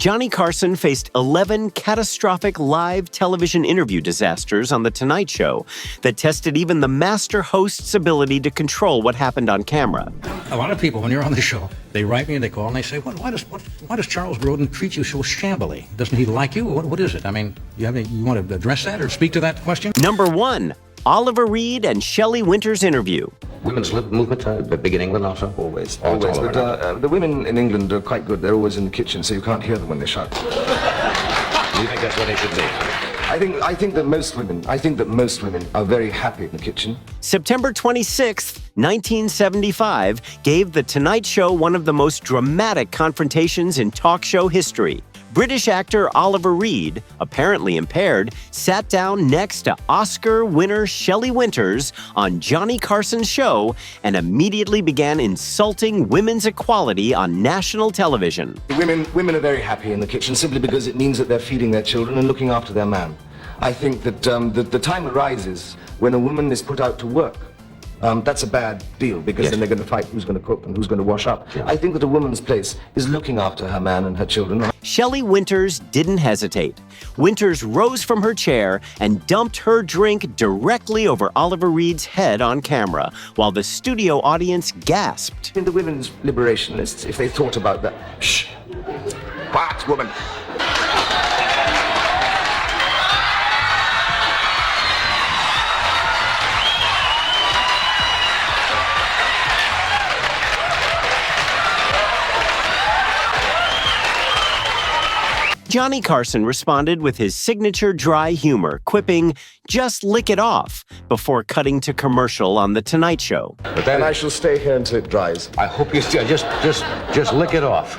Johnny Carson faced 11 catastrophic live television interview disasters on The Tonight Show that tested even the master host's ability to control what happened on camera. A lot of people, when you're on the show, they write me and they call and they say, why does Charles Grodin treat you so shambly? Doesn't he like you? What is it? I mean, you want to address that or speak to that question? Number 1, Oliver Reed and Shelley Winters interview. Women's movement, big in England also? Always. But the women in England are quite good. They're always in the kitchen, so you can't hear them when they shout. Do you think that's what they should be? I think that most women are very happy in the kitchen. September 26, 1975, gave The Tonight Show one of the most dramatic confrontations in talk show history. British actor Oliver Reed, apparently impaired, sat down next to Oscar winner Shelley Winters on Johnny Carson's show and immediately began insulting women's equality on national television. Women are very happy in the kitchen simply because it means that they're feeding their children and looking after their man. I think that the time arises when a woman is put out to work. That's a bad deal because then they're going to fight who's going to cook and who's going to wash up. Yeah. I think that a woman's place is looking after her man and her children. Shelley Winters didn't hesitate. Winters rose from her chair and dumped her drink directly over Oliver Reed's head on camera, while the studio audience gasped. In the women's liberationists, if they thought about that, shh, quiet, woman. Johnny Carson responded with his signature dry humor, quipping, "Just lick it off," before cutting to commercial on The Tonight Show. But then I shall stay here until it dries. I hope you just lick it off.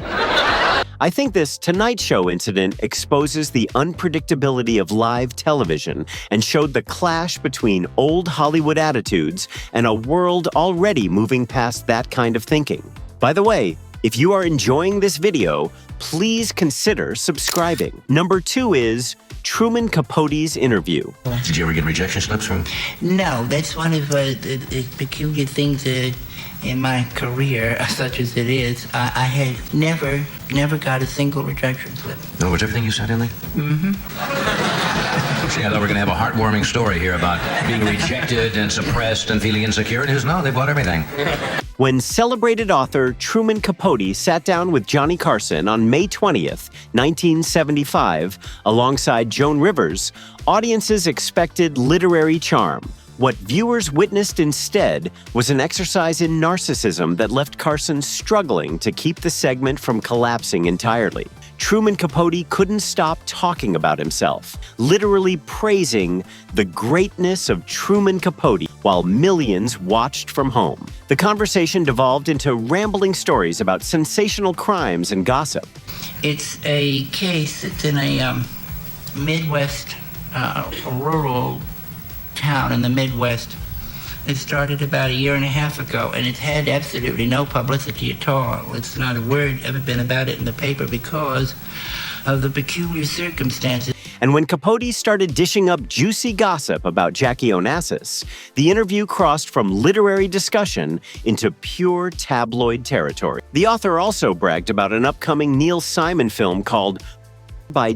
I think this Tonight Show incident exposes the unpredictability of live television and showed the clash between old Hollywood attitudes and a world already moving past that kind of thinking. By the way, if you are enjoying this video, please consider subscribing. Number 2 is Truman Capote's interview. Did you ever get rejection slips from? No, that's one of the peculiar things in my career, such as it is. I had never got a single rejection slip. No, was everything you sent in there? Mm-hmm. See, I thought we were going to have a heartwarming story here about being rejected and suppressed and feeling insecure. And no, they bought everything. When celebrated author Truman Capote sat down with Johnny Carson on May 20th, 1975, alongside Joan Rivers, audiences expected literary charm. What viewers witnessed instead was an exercise in narcissism that left Carson struggling to keep the segment from collapsing entirely. Truman Capote couldn't stop talking about himself, literally praising the greatness of Truman Capote while millions watched from home. The conversation devolved into rambling stories about sensational crimes and gossip. It's a case that's in a Midwest, rural town in the Midwest. It started about a year and a half ago, and it's had absolutely no publicity at all. It's not a word ever been about it in the paper because of the peculiar circumstances. And when Capote started dishing up juicy gossip about Jackie Onassis, the interview crossed from literary discussion into pure tabloid territory. The author also bragged about an upcoming Neil Simon film called by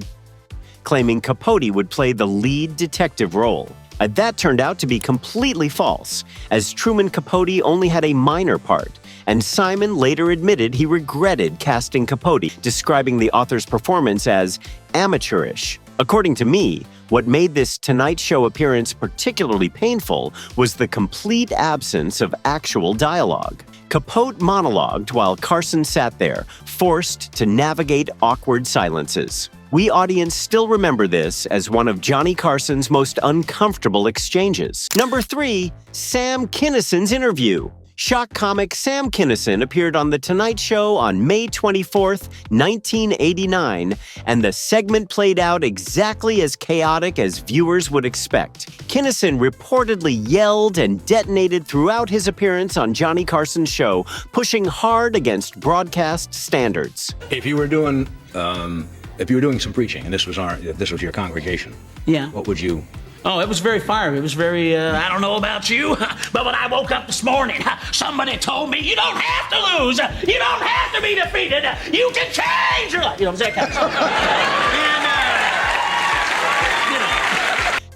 claiming Capote would play the lead detective role. That turned out to be completely false, as Truman Capote only had a minor part, and Simon later admitted he regretted casting Capote, describing the author's performance as amateurish. According to me, what made this Tonight Show appearance particularly painful was the complete absence of actual dialogue. Capote monologued while Carson sat there, forced to navigate awkward silences. We audience still remember this as one of Johnny Carson's most uncomfortable exchanges. Number 3, Sam Kinison's interview. Shock comic Sam Kinison appeared on The Tonight Show on May 24th, 1989, and the segment played out exactly as chaotic as viewers would expect. Kinison reportedly yelled and detonated throughout his appearance on Johnny Carson's show, pushing hard against broadcast standards. If you were doing some preaching, and this was your congregation, Yeah. what would you Oh, it was very fiery. It was very, I don't know about you, but when I woke up this morning, somebody told me, you don't have to lose. You don't have to be defeated. You can change your life. You know, that kind of stuff.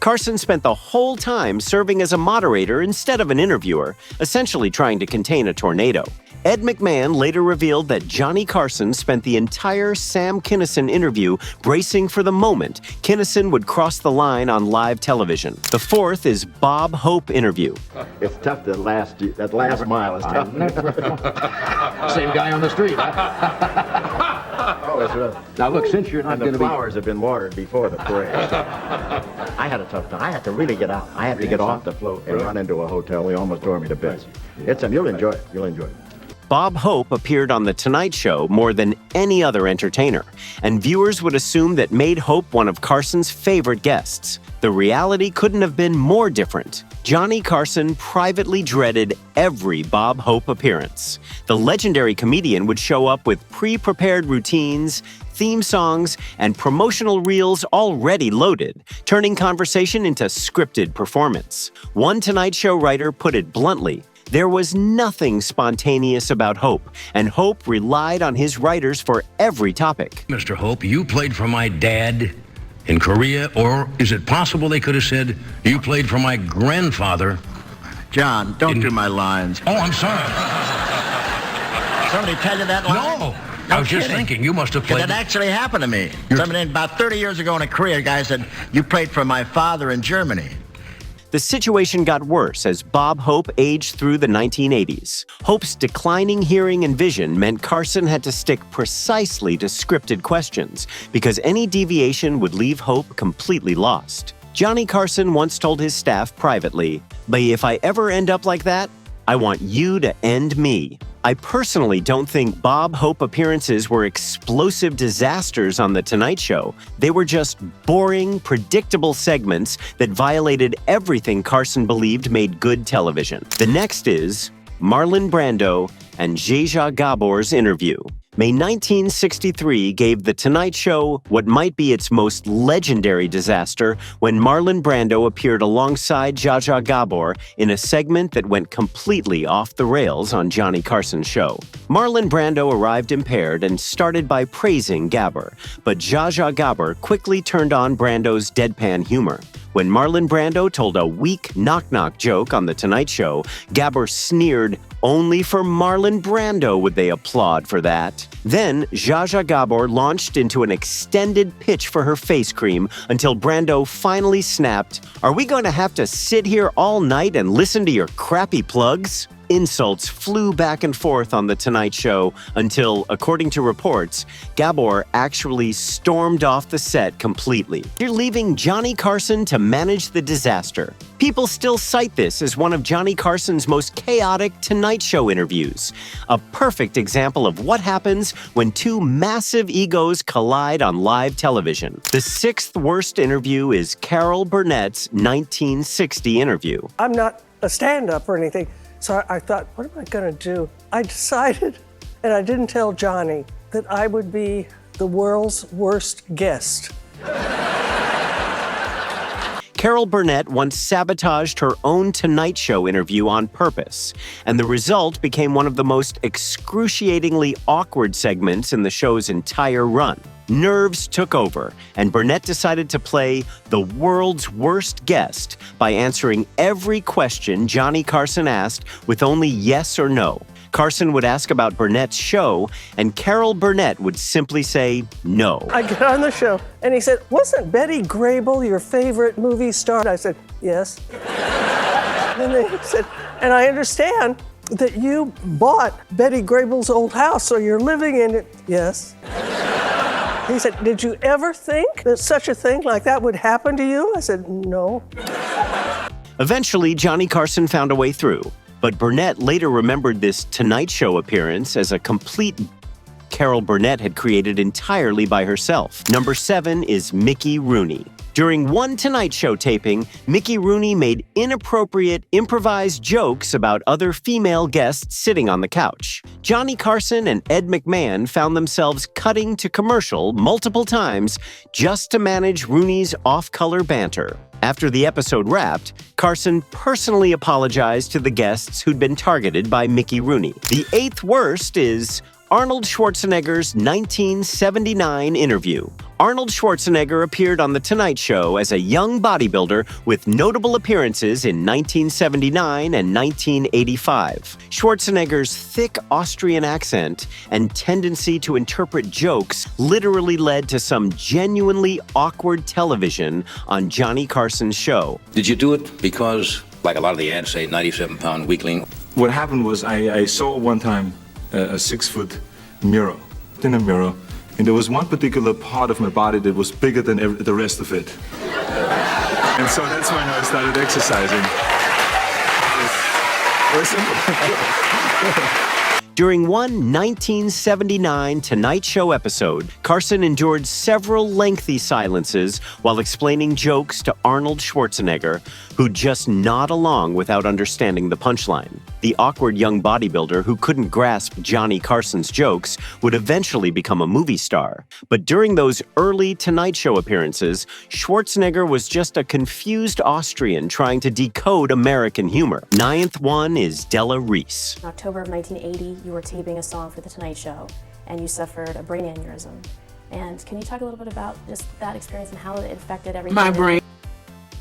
Carson spent the whole time serving as a moderator instead of an interviewer, essentially trying to contain a tornado. Ed McMahon later revealed that Johnny Carson spent the entire Sam Kinison interview bracing for the moment Kinison would cross the line on live television. The fourth is Bob Hope interview. It's tough that last mile is tough. Same guy on the street, huh? Oh, that's right. Now look, since you're not going to be... The flowers have been watered before the parade. I had a tough time. I had to really get out. I had to get off the float and run into a hotel. We almost tore me to bits. You'll enjoy it. You'll enjoy it. Bob Hope appeared on The Tonight Show more than any other entertainer, and viewers would assume that made Hope one of Carson's favorite guests. The reality couldn't have been more different. Johnny Carson privately dreaded every Bob Hope appearance. The legendary comedian would show up with pre-prepared routines, theme songs, and promotional reels already loaded, turning conversation into scripted performance. One Tonight Show writer put it bluntly: there was nothing spontaneous about Hope, and Hope relied on his writers for every topic. Mr. Hope, you played for my dad in Korea, or is it possible they could have said you played for my grandfather? John, don't do my lines. Oh, I'm sorry. Somebody tell you that line? No. I was just thinking, you must have played... It actually happened to me. Somebody about 30 years ago in Korea, a guy said, you played for my father in Germany. The situation got worse as Bob Hope aged through the 1980s. Hope's declining hearing and vision meant Carson had to stick precisely to scripted questions, because any deviation would leave Hope completely lost. Johnny Carson once told his staff privately, "But if I ever end up like that, I want you to end me." I personally don't think Bob Hope appearances were explosive disasters on The Tonight Show. They were just boring, predictable segments that violated everything Carson believed made good television. The next is Marlon Brando and Zsa Gabor's interview. May 1963 gave The Tonight Show what might be its most legendary disaster when Marlon Brando appeared alongside Zsa Gabor in a segment that went completely off the rails on Johnny Carson's show. Marlon Brando arrived impaired and started by praising Gabor, but Zsa Gabor quickly turned on Brando's deadpan humor. When Marlon Brando told a weak knock-knock joke on The Tonight Show, Gabor sneered, "Only for Marlon Brando would they applaud for that." Then, Zsa Gabor launched into an extended pitch for her face cream until Brando finally snapped, "Are we going to have to sit here all night and listen to your crappy plugs?" Insults flew back and forth on The Tonight Show until, according to reports, Gabor actually stormed off the set completely. You're leaving Johnny Carson to manage the disaster. People still cite this as one of Johnny Carson's most chaotic Tonight Show interviews, a perfect example of what happens when two massive egos collide on live television. The sixth worst interview is Caroll Burnett's 1960 interview. I'm not a stand-up or anything. So I thought, what am I going to do? I decided, and I didn't tell Johnny, that I would be the world's worst guest. Caroll Burnett once sabotaged her own Tonight Show interview on purpose, and the result became one of the most excruciatingly awkward segments in the show's entire run. Nerves took over, and Burnett decided to play the world's worst guest by answering every question Johnny Carson asked with only yes or no. Carson would ask about Burnett's show, and Caroll Burnett would simply say no. I get on the show, and he said, "Wasn't Betty Grable your favorite movie star?" I said, "Yes." And then he said, "And I understand that you bought Betty Grable's old house, so you're living in it." "Yes." He said, "Did you ever think that such a thing like that would happen to you?" I said, "No." Eventually, Johnny Carson found a way through, but Burnett later remembered this Tonight Show appearance as a complete Caroll Burnett had created entirely by herself. Number 7 is Mickey Rooney. During one Tonight Show taping, Mickey Rooney made inappropriate, improvised jokes about other female guests sitting on the couch. Johnny Carson and Ed McMahon found themselves cutting to commercial multiple times just to manage Rooney's off-color banter. After the episode wrapped, Carson personally apologized to the guests who'd been targeted by Mickey Rooney. The eighth worst is Arnold Schwarzenegger's 1979 interview. Arnold Schwarzenegger appeared on The Tonight Show as a young bodybuilder with notable appearances in 1979 and 1985. Schwarzenegger's thick Austrian accent and tendency to interpret jokes literally led to some genuinely awkward television on Johnny Carson's show. Did you do it because, like a lot of the ads say, 97-pound weakling? What happened was I saw one time a 6-foot mirror, in a mirror, and there was one particular part of my body that was bigger than the rest of it. And so that's when I started exercising. Very simple. During one 1979 Tonight Show episode, Carson endured several lengthy silences while explaining jokes to Arnold Schwarzenegger, who'd just nod along without understanding the punchline. The awkward young bodybuilder who couldn't grasp Johnny Carson's jokes would eventually become a movie star. But during those early Tonight Show appearances, Schwarzenegger was just a confused Austrian trying to decode American humor. Ninth one is Della Reese. In October of 1980, you were taping a song for The Tonight Show, and you suffered a brain aneurysm. And can you talk a little bit about just that experience and how it affected everything? My brain,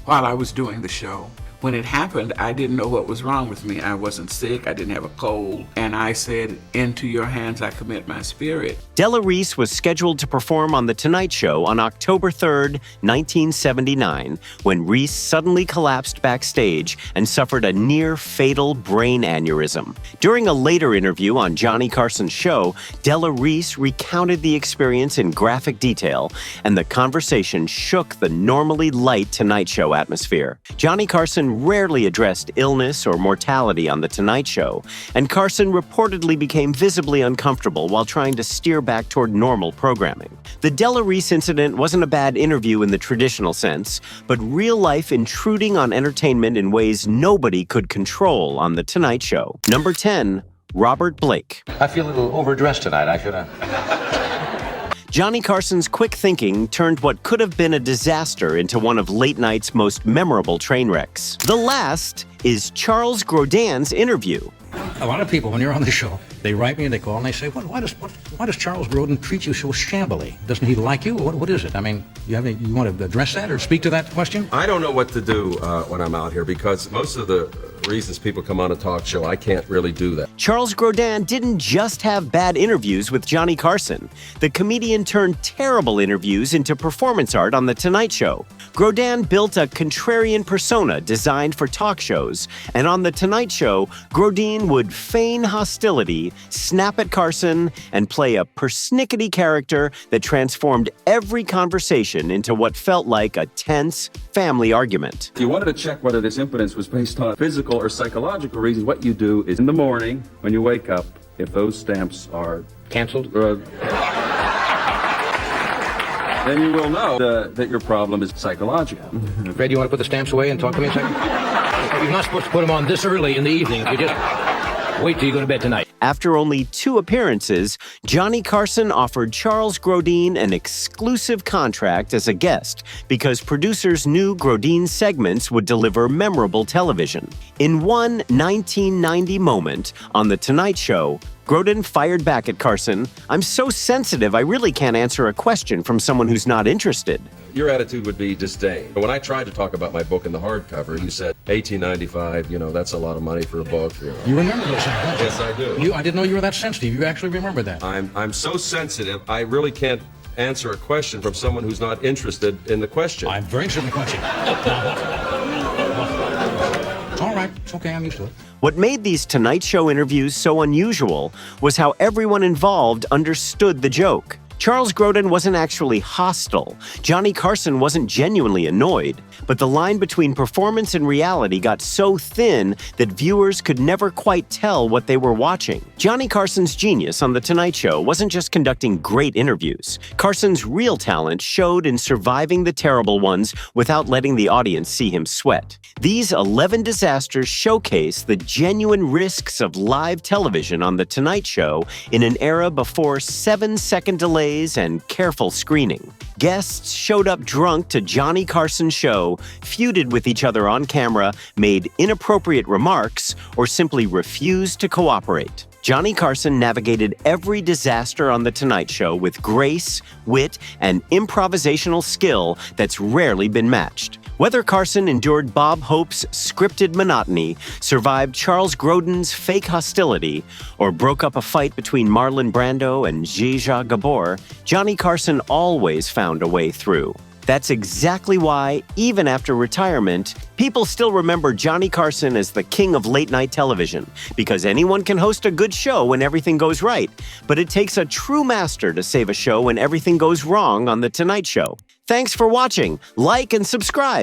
while I was doing the show. When it happened, I didn't know what was wrong with me. I wasn't sick, I didn't have a cold, and I said, "Into your hands I commit my spirit." Della Reese was scheduled to perform on The Tonight Show on October 3rd, 1979, when Reese suddenly collapsed backstage and suffered a near-fatal brain aneurysm. During a later interview on Johnny Carson's show, Della Reese recounted the experience in graphic detail, and the conversation shook the normally light Tonight Show atmosphere. Johnny Carson rarely addressed illness or mortality on The Tonight Show, and Carson reportedly became visibly uncomfortable while trying to steer back toward normal programming. The Della Reese incident wasn't a bad interview in the traditional sense, but real life intruding on entertainment in ways nobody could control on The Tonight Show. Number 10, Robert Blake. I feel a little overdressed tonight. I should have. Johnny Carson's quick thinking turned what could have been a disaster into one of late night's most memorable train wrecks. The last is Charles Grodin's interview. A lot of people, when you're on the show, they write me and they call and they say, why does Charles Grodin treat you so shambly? Doesn't he like you? What is it? I mean, you want to address that or speak to that question? I don't know what to do when I'm out here because most of the reasons people come on a talk show, I can't really do that. Charles Grodin didn't just have bad interviews with Johnny Carson. The comedian turned terrible interviews into performance art on The Tonight Show. Grodin built a contrarian persona designed for talk shows, and on The Tonight Show, Grodin would feign hostility, snap at Carson, and play a persnickety character that transformed every conversation into what felt like a tense family argument. If you wanted to check whether this impotence was based on physical or psychological reasons, what you do is in the morning, when you wake up, if those stamps are canceled, then you will know that your problem is psychological. Fred, you want to put the stamps away and talk to me a second? You're not supposed to put them on this early in the evening. You just wait till you go to bed tonight. After only 2 appearances, Johnny Carson offered Charles Grodin an exclusive contract as a guest because producers knew Grodin's segments would deliver memorable television. In one 1990 moment on The Tonight Show, Grodin fired back at Carson, "I'm so sensitive, I really can't answer a question from someone who's not interested." Your attitude would be disdain. When I tried to talk about my book in the hardcover, you said, $18.95, that's a lot of money for a book. You remember those things? Yes, I do. I didn't know you were that sensitive. You actually remember that. I'm so sensitive, I really can't answer a question from someone who's not interested in the question. I'm very interested in the question. It's all right. It's okay. I'm used to it. What made these Tonight Show interviews so unusual was how everyone involved understood the joke. Charles Grodin wasn't actually hostile. Johnny Carson wasn't genuinely annoyed. But the line between performance and reality got so thin that viewers could never quite tell what they were watching. Johnny Carson's genius on The Tonight Show wasn't just conducting great interviews. Carson's real talent showed in surviving the terrible ones without letting the audience see him sweat. These 11 disasters showcase the genuine risks of live television on The Tonight Show in an era before 7-second delays delays and careful screening. Guests showed up drunk to Johnny Carson's show, feuded with each other on camera, made inappropriate remarks, or simply refused to cooperate. Johnny Carson navigated every disaster on The Tonight Show with grace, wit, and improvisational skill that's rarely been matched. Whether Carson endured Bob Hope's scripted monotony, survived Charles Grodin's fake hostility, or broke up a fight between Marlon Brando and Gabor, Johnny Carson always found a way through. That's exactly why, even after retirement, people still remember Johnny Carson as the king of late-night television, because anyone can host a good show when everything goes right, but it takes a true master to save a show when everything goes wrong on The Tonight Show. Thanks for watching. Like and subscribe.